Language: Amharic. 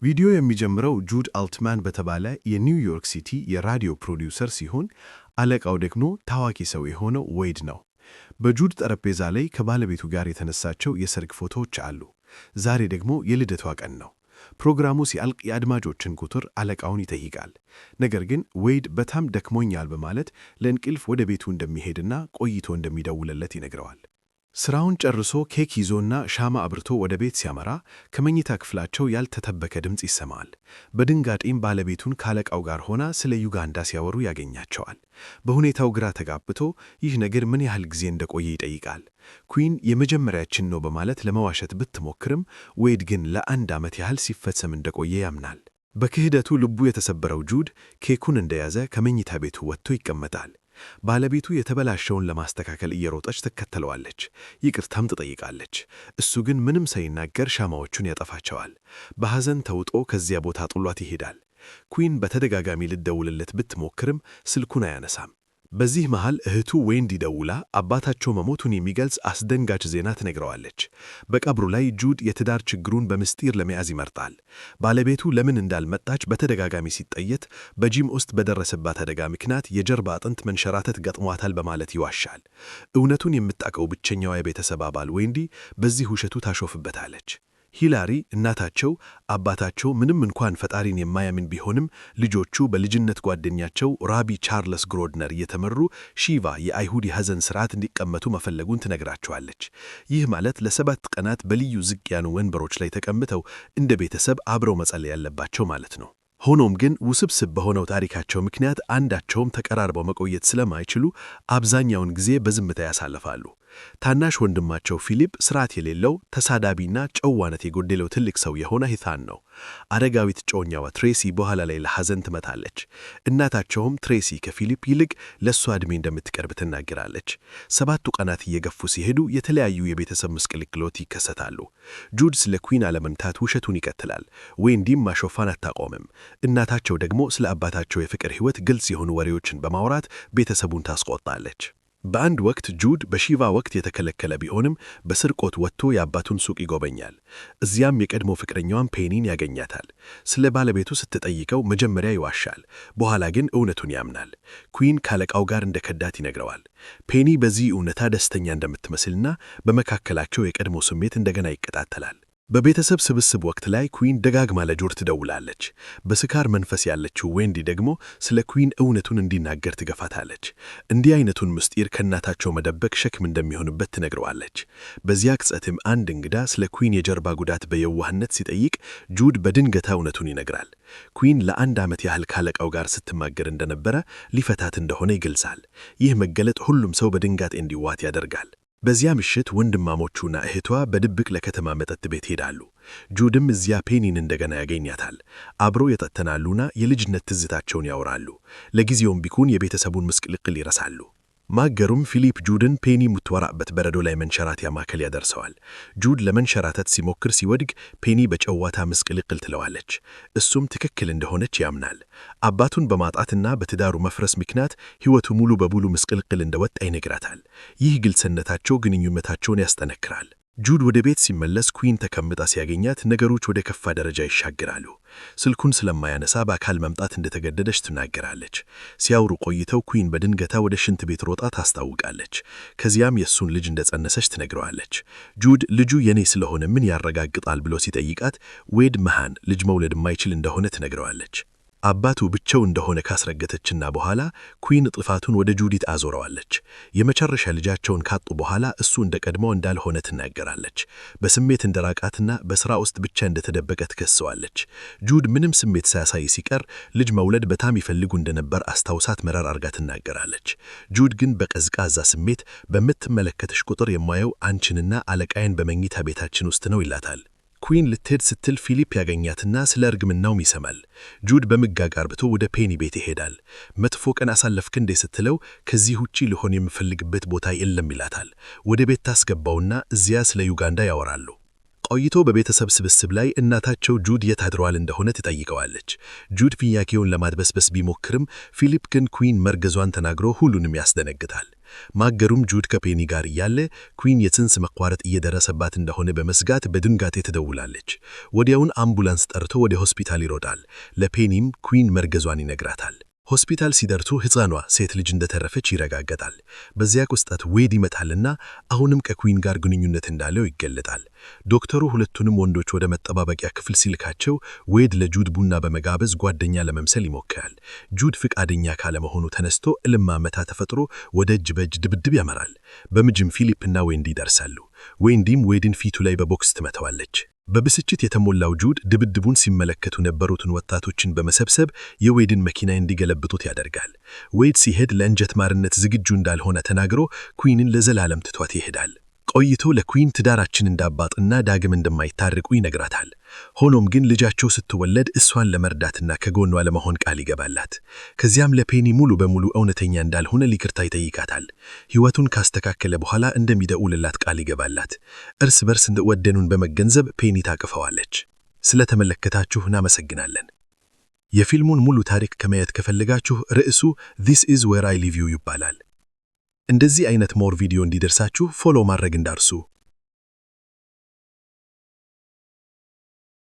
ቪዲዮ የሚጀምረው ጁድ አልትማን በተባለ የኒውዮርክ ሲቲ የራዲዮ ፕሮዲውሰር ሲሆን አለቃው ደግሞ ታዋቂ ሰው የሆነው ዌይድ ነው። በጁድ ጠረጴዛ ላይ ከባለቤቱ ጋር የተነሳቸው የሰርግ ፎቶዎች አሉ። ዛሬ ደግሞ የልደቷ ቀን ነው። ፕሮግራሙ ሲያልቅ የአድማጮችን ቁጥር አለቃውን ይጠይቃል። ነገር ግን ዌይድ በጣም ደክሞኛል በማለት ለእንቅልፍ ወደ ቤቱ እንደሚሄድና ቆይቶ እንደሚደውልለት ይነግረዋል። ስራውን ጨርሶ ኬክ ይዞና ሻማ አብርቶ ወደ ቤት ሲያመራ ከመኝታ ክፍላቸው ያልተጠበቀ ድምፅ ይሰማል። በድንጋጤም ባለቤቱን ካለቃው ጋር ሆና ስለ ዩጋንዳ ሲያወሩ ያገኛቸዋል። በሁኔታው ግራ ተጋብቶ ይህ ነገር ምን ያህል ጊዜ እንደቆየ ይጠይቃል። ኩዊን የመጀመሪያችን ነው በማለት ለመዋሸት ብትሞክርም ዌይድ ግን ለ1 ዓመት ያህል ሲፈጸም እንደቆየ ያምናል። በክህደቱ ልቡ የተሰበረው ጁድ ኬኩን እንደያዘ ከመኝታ ቤቱ ወጥቶ ይቀመጣል። ባለቤቱ የተበላሸውን ለማስተካከል እየሮጠች ትከተለዋለች። ይቅርታም ትጠይቃለች። እሱ ግን ምንም ሳይናገር ሻማዎቹን ያጠፋቸዋል። በሐዘን ተውጦ ከዚያ ቦታ ጥሏት ይሄዳል። ኩዊን በተደጋጋሚ ልትደውልለት ብትሞክርም ስልኩን አያነሳም። በዚህ መሃል እህቱ ዌንዲ ደውላ አባታቸው መሞቱን የሚገልጽ አስደንጋጭ ዜና ትነግረዋለች። በቀብሩ ላይ ጁድ የትዳር ችግሩን በምስጢር ለመያዝ ይመርጣል። ባለቤቱ ለምን እንዳልመጣች በተደጋጋሚ ሲጠየቅ በጂም ውስጥ በደረሰባት አደጋ ምክንያት የጀርባ አጥንት መንሸራተት ገጥሟታል በማለት ይዋሻል። እውነቱን የምታውቀው ብቸኛዋ የቤተሰብ አባል ዌንዲ በዚህ ውሸቱ ታሾፍበታለች። ሂላሪ እናታቸው አባታቸው ምንም እንኳን ፈጣሪን የማያምን ቢሆንም ልጆቹ በልጅነት ጓደኛቸው ራቢ ቻርልስ ግሮድነር እየተመሩ ሺቫ የአይሁድ የሐዘን ሥርዓት እንዲቀመጡ መፈለጉን ትነግራቸዋለች። ይህ ማለት ለ7 ቀናት በልዩ ዝቅ ያሉ ወንበሮች ላይ ተቀምጠው እንደ ቤተሰብ አብረው መጸለይ ያለባቸው ማለት ነው። ሆኖም ግን ውስብስብ በሆነው ታሪካቸው ምክንያት አንዳቸውም ተቀራርበው መቆየት ስለማይችሉ አብዛኛውን ጊዜ በዝምታ ያሳልፋሉ። ታናሽ ወንድማቸው ፊሊፕ ስርዓት የሌለው ተሳዳቢና ጨዋነት የጎደለው ትልቅ ሰው የሆነ ሂታን ነው። አረጋዊት ጮኛዋ ትሬሲ በኋላ ላይ ለሐዘን ትመታለች። እናታቸውም ትሬሲ ከፊሊፕ ይልቅ ለእሷ ዕድሜ እንደምትቀርብ ትናገራለች። 7 ቀናት እየገፉ ሲሄዱ የተለያዩ የቤተሰብ ምስቅልቅሎች ይከሰታሉ። ጁድ ስለ ኩዊን አለመምታት ውሸቱን ይቀጥላል። ዌንዲም ማሾፋን አታቆምም። እናታቸው ደግሞ ስለ አባታቸው የፍቅር ሕይወት ግልጽ የሆኑ ወሬዎችን በማውራት ቤተሰቡን ታስቆጣለች። በአንድ ወቅት ጁድ በሺቫ ወቅት የተከለከለ ቢሆንም በስርቆት ወጥቶ የአባቱን ሱቅ ይጎበኛል። እዚያም የቀድሞ ፍቅረኛዋን ፔኒን ያገኛታል። ስለ ባለቤቱ ስትጠይቀው መጀመሪያ ይዋሻል፣ በኋላ ግን እውነቱን ያምናል። ኩዊን ካለቃው ጋር እንደ ከዳት ይነግረዋል። ፔኒ በዚህ እውነታ ደስተኛ እንደምትመስልና በመካከላቸው የቀድሞ ስሜት እንደገና ይቀጣጠላል። በቤተሰብ ስብስብ ወቅት ላይ ኩዊን ደጋግማ ለጆድ ትደውላለች። በስካር መንፈስ ያለችው ዌንዲ ደግሞ ስለ ኩዊን እውነቱን እንዲናገር ትገፋታለች። እንዲህ አይነቱን ምስጢር ከእናታቸው መደበቅ ሸክም እንደሚሆንበት ትነግረዋለች። በዚያ ቅጽበትም አንድ እንግዳ ስለ ኩዊን የጀርባ ጉዳት በየዋህነት ሲጠይቅ ጁድ በድንገት እውነቱን ይነግራል። ኩዊን ለ1 ዓመት ያህል ካለቃው ጋር ስትማገር እንደነበረ ሊፈታት እንደሆነ ይገልጻል። ይህ መገለጥ ሁሉም ሰው በድንጋጤ እንዲዋጥ ያደርጋል። በዚያ ምሽት ወንድማሞቹና እህቷ በድብቅ ለከተማ መጠጥ ቤት ሄዳሉ። ጁድም እዚያ ፔኒን እንደገና ያገኛታል። አብረው ይጠጥናሉና የልጅነት ትዝታቸውን ያወራሉ። ለጊዜውም ቢኩን የቤተሰቡን ምስቅልቅል ይረሳሉ። ማገሩም ፊሊፕ ጁድን ፔኒ የምትወራበት በረዶ ላይ መንሸራተያ ማዕከል ያደርሰዋል። ጁድ ለመንሸራተት ሲሞክር ሲወድቅ ፔኒ በጨዋታ ምስቅልቅል ትለዋለች። እሱም ትክክል እንደሆነች ያምናል። አባቱን በማጣትና በትዳሩ መፍረስ ምክንያት ሕይወቱ ሙሉ በሙሉ ምስቅልቅል እንደወጣ ይነግራታል። ይህ ግልጽነታቸው ግንኙነታቸውን ያስጠነክራል። ጁድ ወደ ቤት ሲመለስ ኩዊን ተቀምጣ ሲያገኛት ነገሮች ወደ ከፋ ደረጃ ይሻገራሉ። ስልኩን ስለማያነሳ በአካል መምጣት እንደተገደደች ትናገራለች። ሲያወሩ ቆይተው ኩዊን በድንገታ ወደ ሽንት ቤት ሮጣ ታስታውቃለች። ከዚያም የእሱን ልጅ እንደጸነሰች ትነግረዋለች። ጁድ ልጁ የኔ ስለሆነ ምን ያረጋግጣል ብሎ ሲጠይቃት ዌድ መሃን ልጅ መውለድ የማይችል እንደሆነ ትነግረዋለች። አባቱ ብቻው እንደሆነ ካስረገተችና በኋላ ኩዊን ጥፋቱን ወደ ጁዲት አዞረዋለች። የመጨረሻ ልጃቸውን ካጡ በኋላ እሱ እንደቀድሞው እንዳልሆነ ትናገራለች። በስሜት እንደራቃትና በሥራ ውስጥ ብቻ እንደተደበቀ ትከሰዋለች። ጁድ ምንም ስሜት ሳያሳይ ሲቀር ልጅ መውለድ በጣም ይፈልጉ እንደነበር አስታውሳት መራር አርጋ ትናገራለች። ጁድ ግን በቀዝቃዛ ስሜት በምትመለከትሽ ቁጥር የማየው አንቺንና አለቃዬን በመኝታ ቤታችን ውስጥ ነው ይላታል። ኩዊን ልትሄድ ስትል ፊሊፕ ያገኛትና ስለ እርግምናውም ይሰማል። ጁድ በመጋጋር ብቶ ወደ ፔኒ ቤት ይሄዳል። መጥፎ ቀን አሳለፍክ እንዴ ስትለው ከዚህ ውጪ ልሆን የምፈልግበት ቦታ የለም ይላታል። ወደ ቤት ታስገባውና እዚያ ስለ ዩጋንዳ ያወራሉ። ቆይቶ በቤተሰብ ስብስብ ላይ እናታቸው ጁድ የት አድሯል እንደሆነ ትጠይቀዋለች። ጁድ ጥያቄውን ለማድበስበስ ቢሞክርም ፊሊፕ ግን ኩዊን መርገዟን ተናግሮ ሁሉንም ያስደነግጣል። ማገሩም ጁድ ከፔኒ ጋር እያለ ኩዊን የጽንስ መቋረጥ እየደረሰባት እንደሆነ በመስጋት በድንጋጤ ትደውላለች። ወዲያውን አምቡላንስ ጠርቶ ወደ ሆስፒታል ይሮጣል። ለፔኒም ኩዊን መርገዟን ይነግራታል። ሆስፒታል ሲደርሱ ሕፃኗ ሴት ልጅ እንደተረፈች ይረጋገጣል። በዚያ ቅጽበት ዌድ ይመጣልና አሁንም ከኩዊን ጋር ግንኙነት እንዳለው ይገለጣል። ዶክተሩ ሁለቱንም ወንዶች ወደ መጠባበቂያ ክፍል ሲልካቸው ዌድ ለጁድ ቡና በመጋበዝ ጓደኛ ለመምሰል ይሞክራል። ጁድ ፍቃደኛ ካለመሆኑ ተነስቶ እልማመታ ተፈጥሮ ወደ እጅ በእጅ ድብድብ ያመራል። በምጅም ፊሊፕና ዌንዲ ይደርሳሉ። ዌንዲም ዌድን ፊቱ ላይ በቦክስ ትመታዋለች። በብስጭት የተሞላው ጁድ ድብድቡን ሲመለከቱ የነበሩትን ወጣቶችን በመሰብሰብ የዌድን መኪና እንዲገለብጡት ያደርጋል። ዌድ ሲሄድ ለእንጀት ማርነት ዝግጁ እንዳልሆነ ተናግሮ ኩዊንን ለዘላለም ትቷት ይሄዳል። ቆይቶ ለኩዊን ትዳራችን እንዳባጥና ዳግም እንደማይታረቁ ይነግራታል። ሆኖም ግን ልጃቸው ስትወለድ እሷን ለመርዳትና ከጎኗ ለመሆን ቃል ይገባላት። ከዚያም ለፔኒ ሙሉ በሙሉ እውነተኛ እንዳልሆነ ይቅርታ ይጠይቃታል። ሕይወቱን ካስተካከለ በኋላ እንደሚደውልላት ቃል ይገባላት። እርስ በርስ እንደወደኑን በመገንዘብ ፔኒ ታቅፈዋለች። ስለተመለከታችሁ እናመሰግናለን። የፊልሙን ሙሉ ታሪክ ከማየት ከፈለጋችሁ ርዕሱ This is where I leave you ይባላል። እንደዚህ አይነት ሞር ቪዲዮ እንዲደርሳችሁ ፎሎ ማድረግ እንዳርሱ።